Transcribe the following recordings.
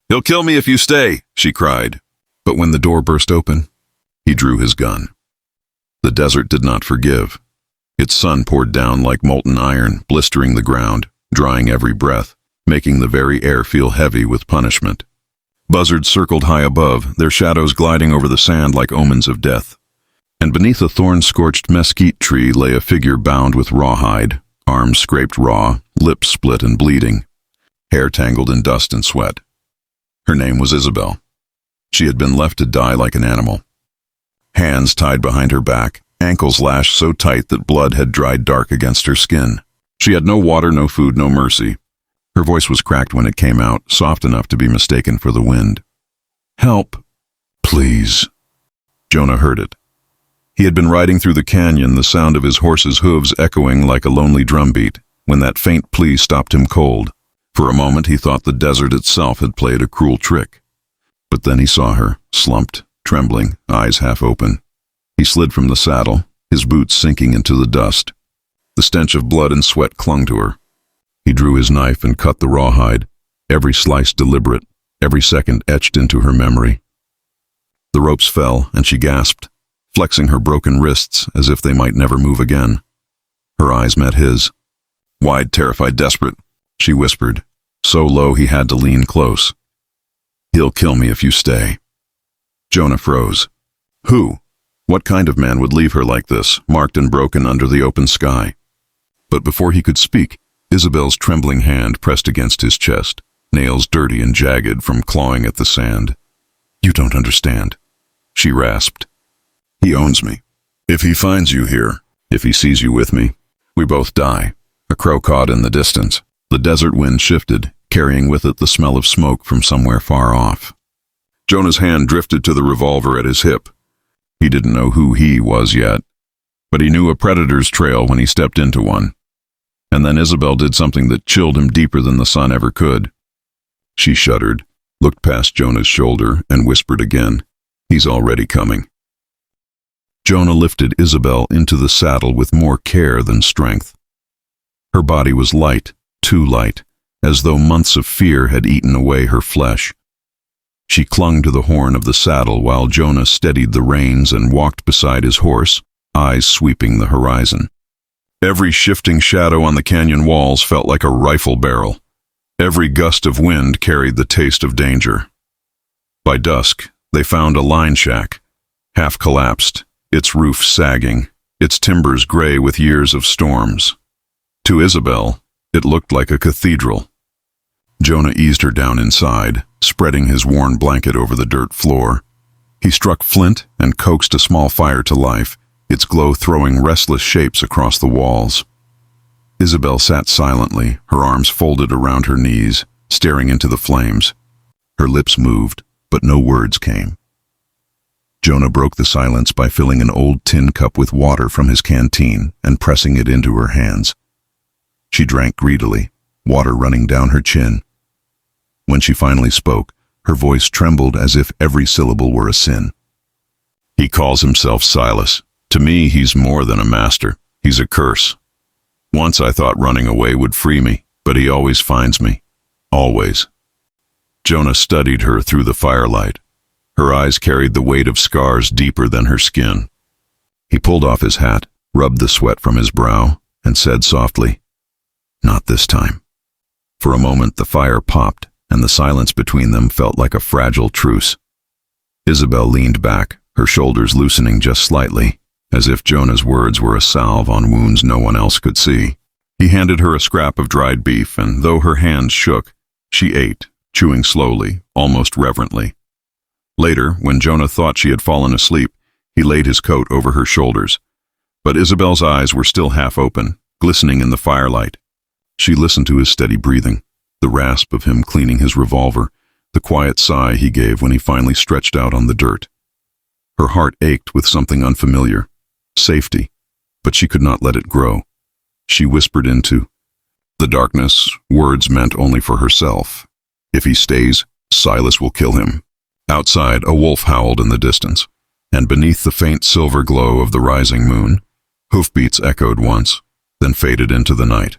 "He'll kill me if you stay," she cried. But when the door burst open, he drew his gun. The desert did not forgive. Its sun poured down like molten iron, blistering the ground, drying every breath, making the very air feel heavy with punishment. Buzzards circled high above, their shadows gliding over the sand like omens of death. And beneath a thorn-scorched mesquite tree lay a figure bound with rawhide, arms scraped raw, lips split and bleeding, hair tangled in dust and sweat. Her name was Isabel. She had been left to die like an animal. Hands tied behind her back, ankles lashed so tight that blood had dried dark against her skin. She had no water, no food, no mercy. Her voice was cracked when it came out, soft enough to be mistaken for the wind. "Help, please." Jonah heard it. He had been riding through the canyon, the sound of his horse's hooves echoing like a lonely drumbeat, when that faint plea stopped him cold. For a moment he thought the desert itself had played a cruel trick. But then he saw her, slumped, trembling, eyes half open. He slid from the saddle, his boots sinking into the dust. The stench of blood and sweat clung to her. He drew his knife and cut the rawhide, every slice deliberate, every second etched into her memory. The ropes fell, and she gasped, flexing her broken wrists as if they might never move again. Her eyes met his. Wide, terrified, desperate, she whispered, so low he had to lean close. "He'll kill me if you stay." Jonah froze. Who? What kind of man would leave her like this, marked and broken under the open sky? But before he could speak, Isabel's trembling hand pressed against his chest, nails dirty and jagged from clawing at the sand. "You don't understand," she rasped. "He owns me. If he finds you here, if he sees you with me, we both die." A crow cawed in the distance. The desert wind shifted, carrying with it the smell of smoke from somewhere far off. Jonah's hand drifted to the revolver at his hip. He didn't know who he was yet, but he knew a predator's trail when he stepped into one. And then Isabel did something that chilled him deeper than the sun ever could. She shuddered, looked past Jonah's shoulder, and whispered again, "He's already coming." Jonah lifted Isabel into the saddle with more care than strength. Her body was light, too light, as though months of fear had eaten away her flesh. She clung to the horn of the saddle while Jonah steadied the reins and walked beside his horse, eyes sweeping the horizon. Every shifting shadow on the canyon walls felt like a rifle barrel. Every gust of wind carried the taste of danger. By dusk, they found a line shack, half collapsed, its roof sagging, its timbers gray with years of storms. To Isabel, it looked like a cathedral. Jonah eased her down inside, spreading his worn blanket over the dirt floor. He struck flint and coaxed a small fire to life, its glow throwing restless shapes across the walls. Isabel sat silently, her arms folded around her knees, staring into the flames. Her lips moved, but no words came. Jonah broke the silence by filling an old tin cup with water from his canteen and pressing it into her hands. She drank greedily, water running down her chin. When she finally spoke, her voice trembled as if every syllable were a sin. "He calls himself Silas. To me, he's more than a master. He's a curse. Once I thought running away would free me, but he always finds me. Always." Jonah studied her through the firelight. Her eyes carried the weight of scars deeper than her skin. He pulled off his hat, rubbed the sweat from his brow, and said softly, "Not this time." For a moment the fire popped, and the silence between them felt like a fragile truce. Isabel leaned back, her shoulders loosening just slightly, as if Jonah's words were a salve on wounds no one else could see. He handed her a scrap of dried beef, and though her hands shook, she ate, chewing slowly, almost reverently. Later, when Jonah thought she had fallen asleep, he laid his coat over her shoulders. But Isabel's eyes were still half open, glistening in the firelight. She listened to his steady breathing, the rasp of him cleaning his revolver, the quiet sigh he gave when he finally stretched out on the dirt. Her heart ached with something unfamiliar, safety, but she could not let it grow. She whispered into the darkness words meant only for herself. "If he stays, Silas will kill him." Outside, a wolf howled in the distance, and beneath the faint silver glow of the rising moon, hoofbeats echoed once, then faded into the night.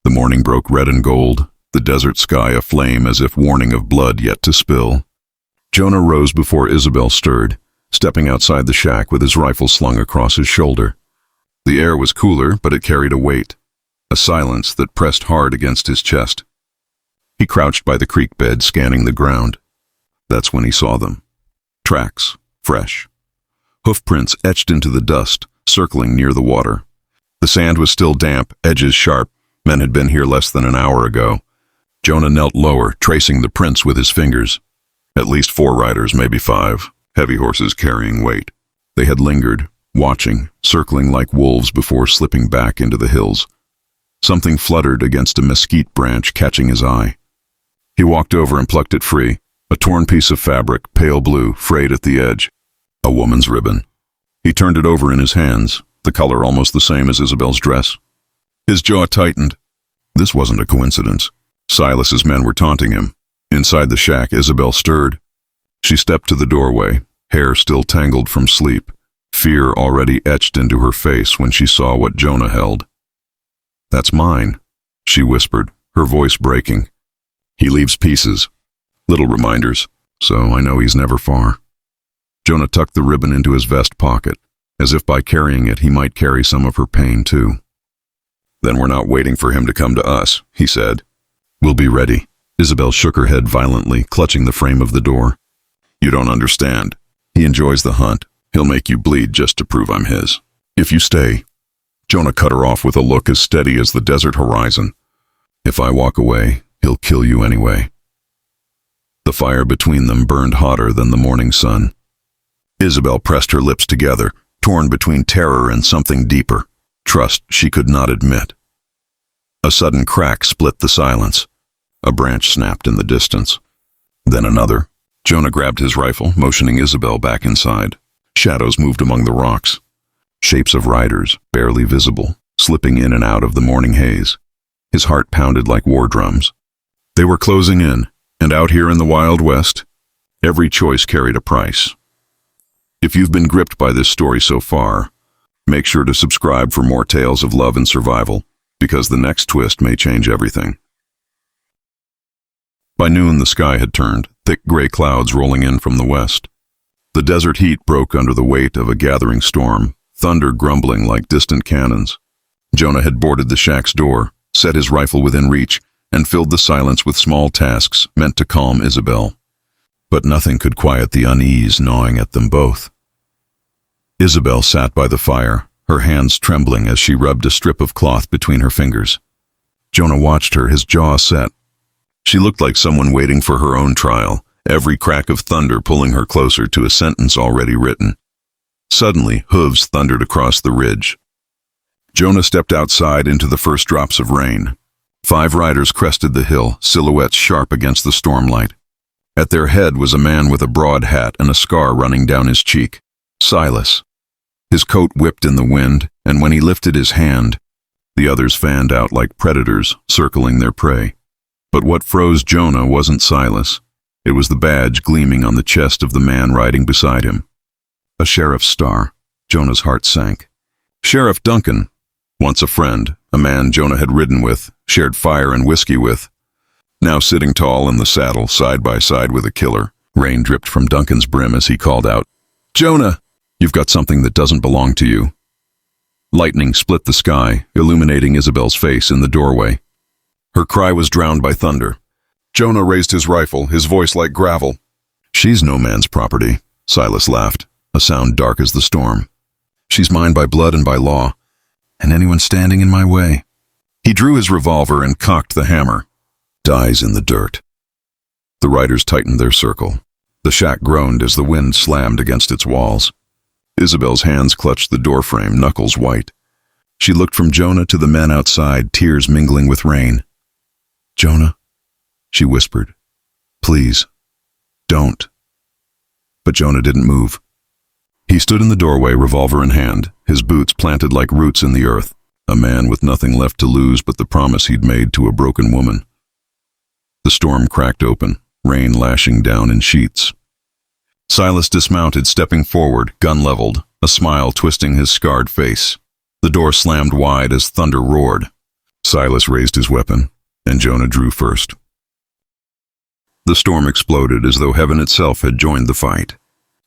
The morning broke red and gold, the desert sky aflame as if warning of blood yet to spill. Jonah rose before Isabel stirred, stepping outside the shack with his rifle slung across his shoulder. The air was cooler, but it carried a weight, a silence that pressed hard against his chest. He crouched by the creek bed, scanning the ground. That's when he saw them. Tracks, fresh. Hoofprints etched into the dust, circling near the water. The sand was still damp, edges sharp. Men had been here less than an hour ago. Jonah knelt lower, tracing the prints with his fingers. At least 4 riders, maybe 5, heavy horses carrying weight. They had lingered, watching, circling like wolves before slipping back into the hills. Something fluttered against a mesquite branch, catching his eye. He walked over and plucked it free, a torn piece of fabric, pale blue, frayed at the edge. A woman's ribbon. He turned it over in his hands, the color almost the same as Isabel's dress. His jaw tightened. This wasn't a coincidence. Silas's men were taunting him. Inside the shack, Isabel stirred. She stepped to the doorway, hair still tangled from sleep, fear already etched into her face when she saw what Jonah held. "That's mine," she whispered, her voice breaking. "He leaves pieces, little reminders, so I know he's never far." Jonah tucked the ribbon into his vest pocket, as if by carrying it he might carry some of her pain too. "Then we're not waiting for him to come to us," he said. "We'll be ready." Isabel shook her head violently, clutching the frame of the door. "You don't understand. He enjoys the hunt. He'll make you bleed just to prove I'm his. If you stay..." Jonah cut her off with a look as steady as the desert horizon. "If I walk away, he'll kill you anyway." The fire between them burned hotter than the morning sun. Isabel pressed her lips together, torn between terror and something deeper, trust she could not admit. A sudden crack split the silence. A branch snapped in the distance. Then another. Jonah grabbed his rifle, motioning Isabel back inside. Shadows moved among the rocks. Shapes of riders, barely visible, slipping in and out of the morning haze. His heart pounded like war drums. They were closing in, and out here in the Wild West, every choice carried a price. If you've been gripped by this story so far, make sure to subscribe for more tales of love and survival, because the next twist may change everything. By noon, the sky had turned, thick gray clouds rolling in from the west. The desert heat broke under the weight of a gathering storm, thunder grumbling like distant cannons. Jonah had boarded the shack's door, set his rifle within reach, and filled the silence with small tasks meant to calm Isabel. But nothing could quiet the unease gnawing at them both. Isabel sat by the fire, her hands trembling as she rubbed a strip of cloth between her fingers. Jonah watched her, his jaw set. She looked like someone waiting for her own trial, every crack of thunder pulling her closer to a sentence already written. Suddenly, hooves thundered across the ridge. Jonah stepped outside into the first drops of rain. 5 riders crested the hill, silhouettes sharp against the stormlight. At their head was a man with a broad hat and a scar running down his cheek. Silas. His coat whipped in the wind, and when he lifted his hand, the others fanned out like predators, circling their prey. But what froze Jonah wasn't Silas. It was the badge gleaming on the chest of the man riding beside him. A sheriff's star. Jonah's heart sank. Sheriff Duncan, once a friend, a man Jonah had ridden with, shared fire and whiskey with. Now sitting tall in the saddle, side by side with a killer, rain dripped from Duncan's brim as he called out, "Jonah, you've got something that doesn't belong to you." Lightning split the sky, illuminating Isabel's face in the doorway. Her cry was drowned by thunder. Jonah raised his rifle, his voice like gravel. "She's no man's property," Silas laughed, a sound dark as the storm. "She's mine by blood and by law, and anyone standing in my way." He drew his revolver and cocked the hammer. "Dies in the dirt." The riders tightened their circle. The shack groaned as the wind slammed against its walls. Isabel's hands clutched the doorframe, knuckles white. She looked from Jonah to the men outside, tears mingling with rain. "Jonah," she whispered, "please, don't." But Jonah didn't move. He stood in the doorway, revolver in hand, his boots planted like roots in the earth, a man with nothing left to lose but the promise he'd made to a broken woman. The storm cracked open, rain lashing down in sheets. Silas dismounted, stepping forward, gun leveled, a smile twisting his scarred face. The door slammed wide as thunder roared. Silas raised his weapon. and Jonah drew first. The storm exploded as though heaven itself had joined the fight.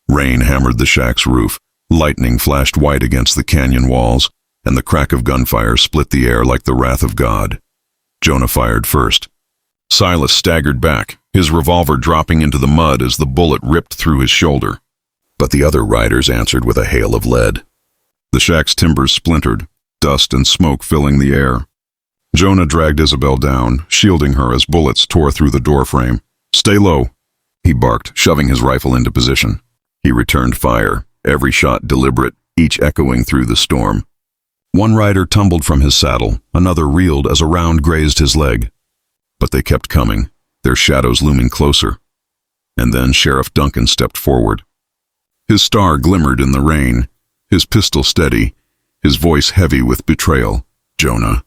Rain hammered the shack's roof, lightning flashed white against the canyon walls, and the crack of gunfire split the air like the wrath of God. Jonah fired first. Silas staggered back, his revolver dropping into the mud as the bullet ripped through his shoulder. But the other riders answered with a hail of lead. The shack's timbers splintered, dust and smoke filling the air. Jonah dragged Isabel down, shielding her as bullets tore through the doorframe. "Stay low," he barked, shoving his rifle into position. He returned fire, every shot deliberate, each echoing through the storm. One rider tumbled from his saddle, another reeled as a round grazed his leg. But they kept coming, their shadows looming closer. And then Sheriff Duncan stepped forward. His star glimmered in the rain, his pistol steady, his voice heavy with betrayal. "Jonah,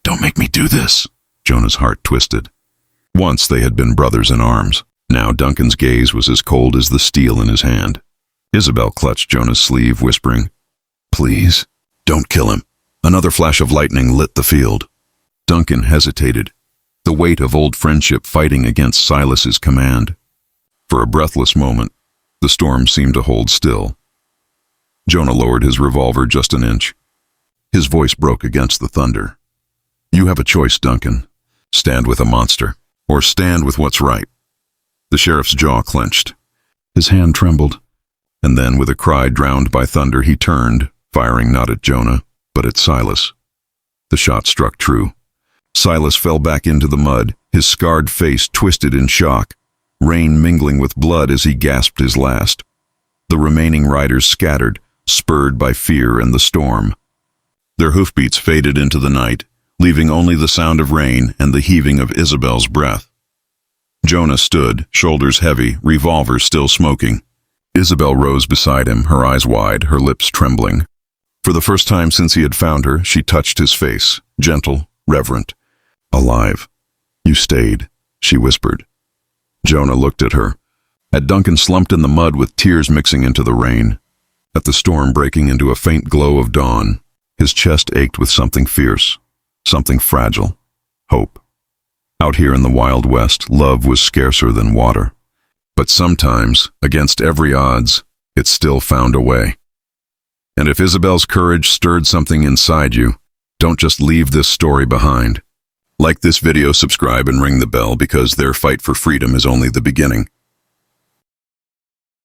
don't make me do this." Jonah's heart twisted. Once they had been brothers in arms. Now Duncan's gaze was as cold as the steel in his hand. Isabel clutched Jonah's sleeve, whispering, "Please, don't kill him." Another flash of lightning lit the field. Duncan hesitated, the weight of old friendship fighting against Silas's command. For a breathless moment, the storm seemed to hold still. Jonah lowered his revolver just an inch. His voice broke against the thunder. "You have a choice, Duncan. Stand with a monster, or stand with what's right." The sheriff's jaw clenched. His hand trembled, and then, with a cry drowned by thunder, he turned, firing not at Jonah, but at Silas. The shot struck true. Silas fell back into the mud, his scarred face twisted in shock, rain mingling with blood as he gasped his last. The remaining riders scattered, spurred by fear and the storm. Their hoofbeats faded into the night, leaving only the sound of rain and the heaving of Isabel's breath. Jonah stood, shoulders heavy, revolver still smoking. Isabel rose beside him, her eyes wide, her lips trembling. For the first time since he had found her, she touched his face, gentle, reverent. "Alive. You stayed," she whispered. Jonah looked at her, at Duncan slumped in the mud with tears mixing into the rain, at the storm breaking into a faint glow of dawn. His chest ached with something fierce, something fragile, hope. Out here in the Wild West, love was scarcer than water. But sometimes, against every odds, it still found a way. And if Isabel's courage stirred something inside you, don't just leave this story behind. Like this video, subscribe, and ring the bell, because their fight for freedom is only the beginning.